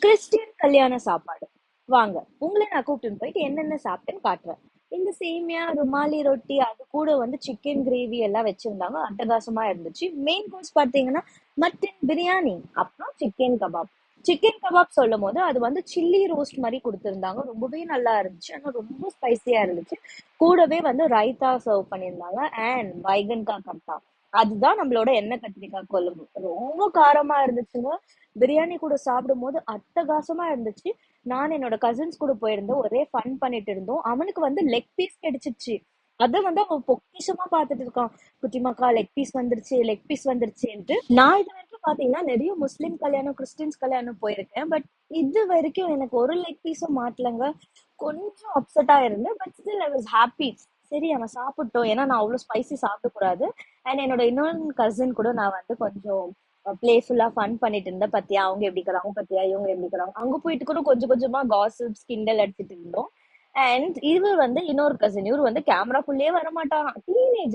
Christian கல்யாண சாப்பாடு. வாங்க, உங்களை நான் கூப்பிட்டு போயிட்டு என்னென்ன சாப்பிட்டேன்னு காட்டுறேன். இந்த சேமியா, ருமாலி ரொட்டி, அது கூட வந்து சிக்கன் கிரேவி எல்லாம் வச்சிருந்தாங்க. அட்டகாசமா இருந்துச்சு. மெயின் கோர்ஸ் பாத்தீங்கன்னா மட்டன் பிரியாணி, அப்புறம் சிக்கன் கபாப். சிக்கன் கபாப் சொல்லும் போது அது வந்து சில்லி ரோஸ்ட் மாதிரி கொடுத்திருந்தாங்க. ரொம்பவே நல்லா இருந்துச்சு. ஆனா ரொம்ப ஸ்பைசியா இருந்துச்சு. கூடவே வந்து ரைத்தா சர்வ் பண்ணியிருந்தாங்க அண்ட் பைகன் கா கட்டா. அதுதான் நம்மளோட எண்ணெய் கத்திரிக்காய் குழம்பு. ரொம்ப காரமா இருந்துச்சுங்க. பிரியாணி கூட சாப்பிடும்போது அட்டகாசமா இருந்துச்சு. நான் என்னோட கசின்ஸ் கூட போயிருந்தோம். ஒரே ஃபன் பண்ணிட்டு இருந்தோம். அவனுக்கு வந்து லெக் பீஸ் கிடைச்சிச்சு. அத வந்து அவன் பொக்கிஷமா பாத்துட்டு இருக்கான். குட்டிமாக்கா லெக் பீஸ் வந்துருச்சு, லெக் பீஸ் வந்துருச்சுன்ட்டு. நான் இது வரைக்கும் பாத்தீங்கன்னா நிறைய முஸ்லிம் கல்யாணம், கிறிஸ்டின்ஸ் கல்யாணம் போயிருக்கேன். பட் இது வரைக்கும் எனக்கு ஒரு லெக் பீஸும் மாட்டலங்க. கொஞ்சம் அப்செட்டா இருந்தேன். But still I was happy. சரி அவன் சாப்பிட்டோம். ஏன்னா நான் அவ்வளவு ஸ்பைசி சாப்பிட கூடாது. அண்ட் என்னோட இன்னொரு கசின் கூட நான் வந்து கொஞ்சம் பிளேஃபுல்லா ஃபன் பண்ணிட்டு இருந்தேன். பத்தியா அவங்க எப்படி இருக்கிறாங்க, பத்தியா இவங்க எப்படி இருக்கிறாங்க. அங்க போயிட்டு கூட கொஞ்சம் கொஞ்சமா காசிப்ஸ் கிண்டல் அடிச்சிட்டு இருந்தோம். அண்ட் இவர் வந்து இன்னொரு கசின், இவர் வந்து கேமராக்குள்ளேயே வர மாட்டாராம். டீனேஜ்